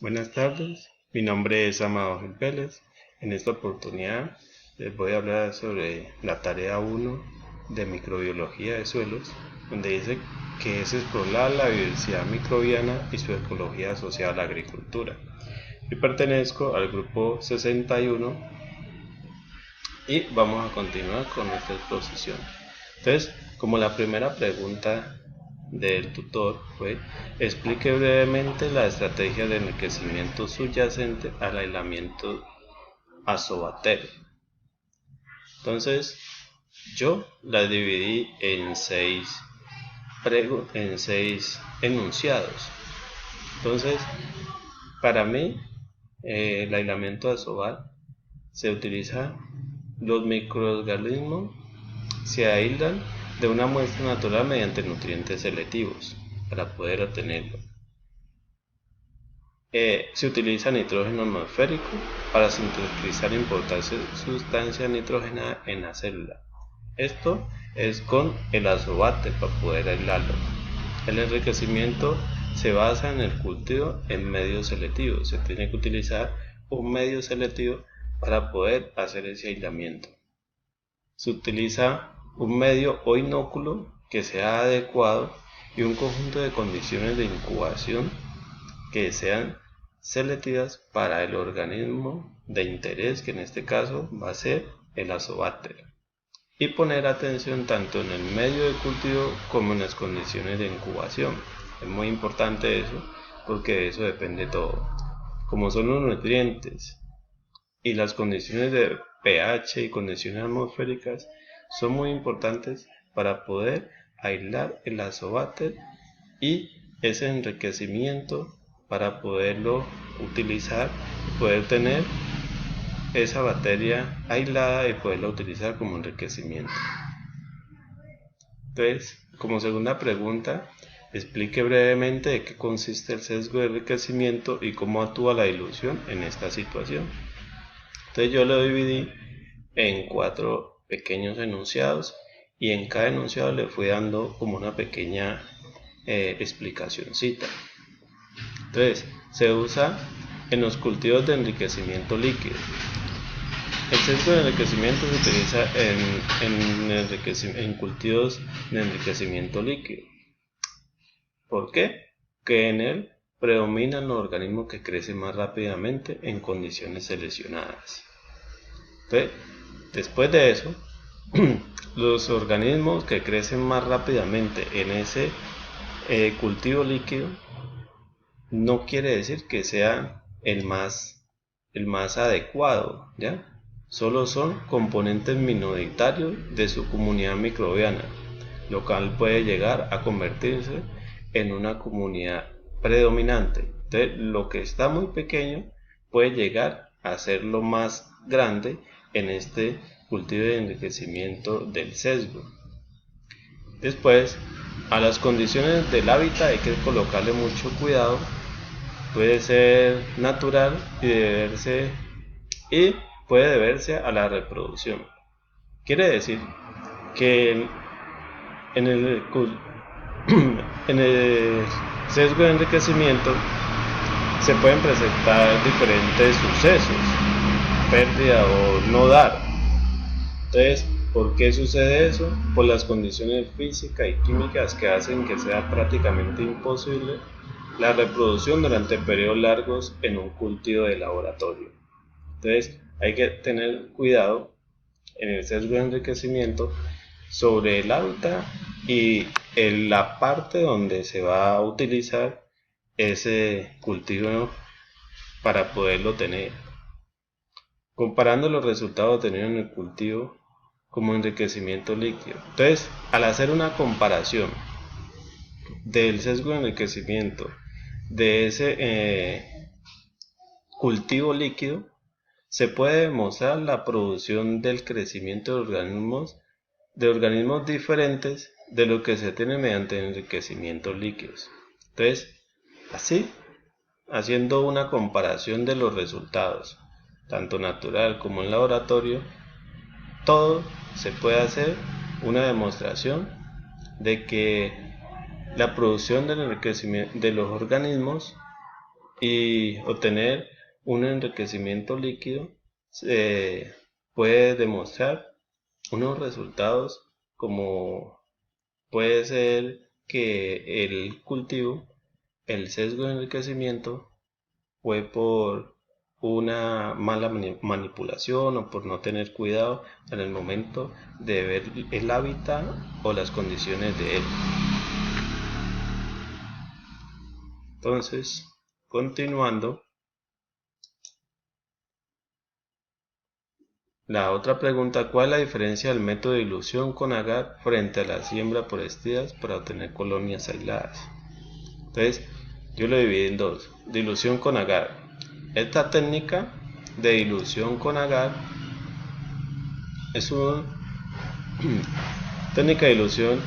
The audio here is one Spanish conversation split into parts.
Buenas tardes, mi nombre es Amado Gil Vélez. En esta oportunidad les voy a hablar sobre la tarea 1 de microbiología de suelos, donde dice que es explorar la diversidad microbiana y su ecología asociada a la agricultura. Yo pertenezco al grupo 61 y vamos a continuar con esta exposición. Entonces, como la primera pregunta del tutor fue: explique brevemente la estrategia de enriquecimiento subyacente al aislamiento azobatero. Entonces, yo la dividí en seis enunciados. Entonces, para mí, el aislamiento azobar se utiliza, los microorganismos se aíslan de una muestra natural mediante nutrientes selectivos para poder obtenerlo. Se utiliza nitrógeno atmosférico para sintetizar importantes sustancias nitrogenadas en la célula. Esto es con el azobate para poder aislarlo. El enriquecimiento se basa en el cultivo en medios selectivos. Se tiene que utilizar un medio selectivo para poder hacer ese aislamiento. Se utiliza un medio o inóculo que sea adecuado y un conjunto de condiciones de incubación que sean selectivas para el organismo de interés, que en este caso va a ser el azobacter. Y poner atención tanto en el medio de cultivo como en las condiciones de incubación. Es muy importante eso, porque de eso depende todo. Como son los nutrientes y las condiciones de pH y condiciones atmosféricas, son muy importantes para poder aislar el azobacter y ese enriquecimiento, para poderlo utilizar y poder tener esa bacteria aislada y poderla utilizar como enriquecimiento. Entonces, como segunda pregunta, explique brevemente de qué consiste el sesgo de enriquecimiento y cómo actúa la dilución en esta situación. Entonces yo lo dividí en 4 pequeños enunciados y en cada enunciado le fui dando como una pequeña explicacióncita. Entonces, se usa en los cultivos de enriquecimiento líquido. El sesgo de enriquecimiento se utiliza en cultivos de enriquecimiento líquido. ¿Por qué? Que en él predominan los organismos que crecen más rápidamente en condiciones seleccionadas. Entonces, después de eso, los organismos que crecen más rápidamente en ese cultivo líquido no quiere decir que sea el más adecuado, ¿ya? Solo son componentes minoritarios de su comunidad microbiana, lo cual puede llegar a convertirse en una comunidad predominante. Entonces, lo que está muy pequeño puede llegar a ser lo más grande en este cultivo de enriquecimiento del sesgo. Después, a las condiciones del hábitat hay que colocarle mucho cuidado. Puede ser natural y puede deberse a la reproducción. Quiere decir que en el, en el sesgo de enriquecimiento se pueden presentar diferentes sucesos, pérdida o no dar. Entonces, ¿por qué sucede eso? Por las condiciones físicas y químicas que hacen que sea prácticamente imposible la reproducción durante periodos largos en un cultivo de laboratorio. Entonces, hay que tener cuidado en el sesgo de enriquecimiento sobre el hábitat y en la parte donde se va a utilizar ese cultivo para poderlo tener. Comparando los resultados obtenidos en el cultivo como enriquecimiento líquido. Entonces, al hacer una comparación del sesgo de enriquecimiento de ese cultivo líquido, se puede demostrar la producción del crecimiento de organismos diferentes de lo que se tiene mediante enriquecimientos líquidos. Entonces, así, haciendo una comparación de los resultados, tanto natural como en laboratorio, todo se puede hacer una demostración de que la producción del enriquecimiento de los organismos y obtener un enriquecimiento líquido, se puede demostrar unos resultados como puede ser que el cultivo, el sesgo de enriquecimiento, fue por una mala manipulación o por no tener cuidado en el momento de ver el hábitat o las condiciones de él. Entonces, continuando, la otra pregunta: ¿cuál es la diferencia del método de dilución con agar frente a la siembra por estrías para obtener colonias aisladas? Entonces, yo lo dividí en dos: dilución con agar. Esta técnica de dilución con agar es una técnica de dilución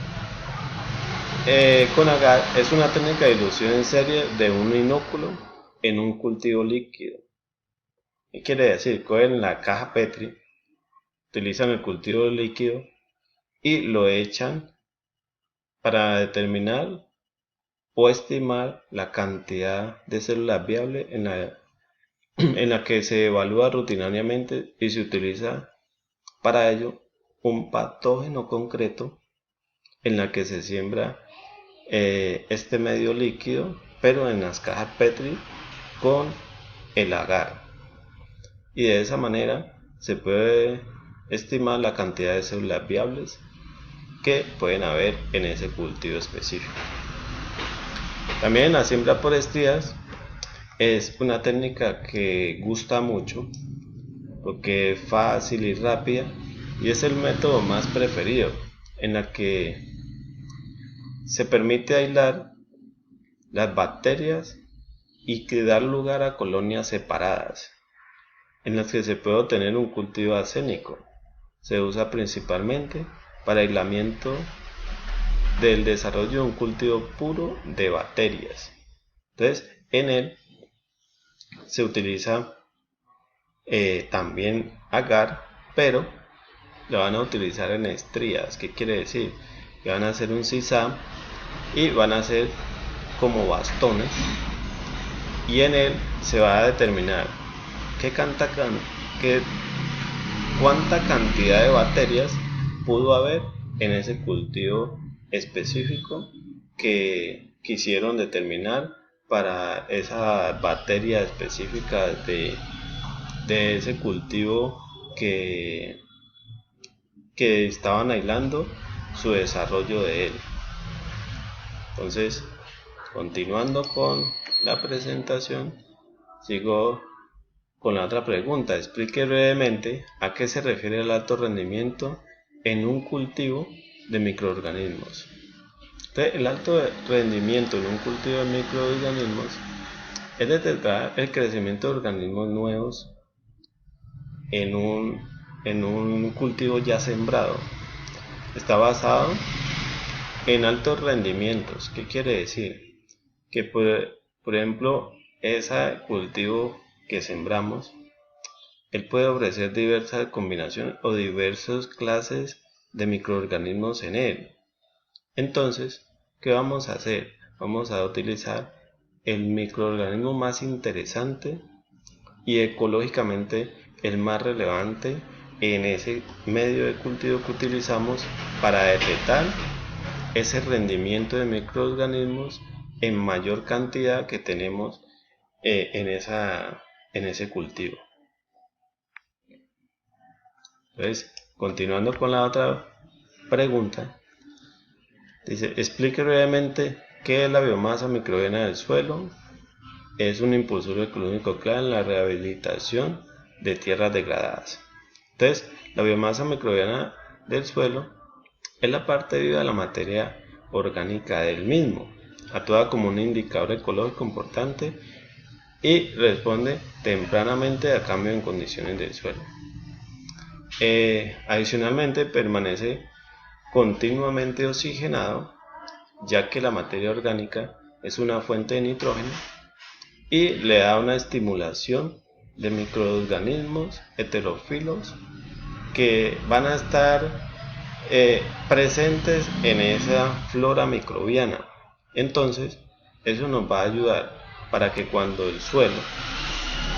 con agar, es una técnica de dilución en serie de un inóculo en un cultivo líquido. ¿Qué quiere decir? Cogen la caja Petri, utilizan el cultivo líquido y lo echan para determinar o estimar la cantidad de células viables en la que se evalúa rutinariamente, y se utiliza para ello un patógeno concreto en la que se siembra este medio líquido, pero en las cajas Petri con el agar, y de esa manera se puede estimar la cantidad de células viables que pueden haber en ese cultivo específico. También la siembra por estrías es una técnica que gusta mucho porque es fácil y rápida, y es el método más preferido, en la que se permite aislar las bacterias y que dar lugar a colonias separadas, en las que se puede obtener un cultivo acénico. Se usa principalmente para aislamiento del desarrollo de un cultivo puro de bacterias. Entonces, en él se utiliza también agar, pero lo van a utilizar en estrías. ¿Qué quiere decir? Que van a hacer un sisal y van a hacer como bastones, y en él se va a determinar cuánta cantidad de bacterias pudo haber en ese cultivo específico que quisieron determinar para esa bacteria específica de ese cultivo que estaban aislando su desarrollo de él. Entonces, continuando con la presentación, sigo con la otra pregunta. Explique brevemente a qué se refiere el alto rendimiento en un cultivo de microorganismos. Entonces, el alto rendimiento en un cultivo de microorganismos es detectar el crecimiento de organismos nuevos en un cultivo ya sembrado. Está basado en altos rendimientos. ¿Qué quiere decir? Que por ejemplo, ese cultivo que sembramos, él puede ofrecer diversas combinaciones o diversas clases de microorganismos en él. Entonces, ¿qué vamos a hacer? Vamos a utilizar el microorganismo más interesante y ecológicamente el más relevante en ese medio de cultivo que utilizamos para detectar ese rendimiento de microorganismos en mayor cantidad que tenemos en ese cultivo. Entonces, continuando con la otra pregunta, dice: explique brevemente qué es la biomasa microbiana del suelo. Es un impulsor ecológico clave en la rehabilitación de tierras degradadas. Entonces, la biomasa microbiana del suelo es la parte viva de la materia orgánica del mismo. Actúa como un indicador ecológico importante y responde tempranamente a cambios en condiciones del suelo. Adicionalmente, permanece continuamente oxigenado, ya que la materia orgánica es una fuente de nitrógeno, y le da una estimulación de microorganismos heterófilos que van a estar presentes en esa flora microbiana. Entonces, eso nos va a ayudar para que cuando el suelo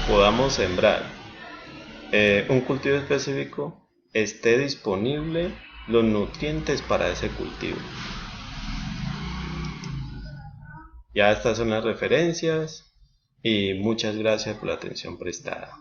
podamos sembrar un cultivo específico, esté disponible los nutrientes para ese cultivo. Ya estas son las referencias y muchas gracias por la atención prestada.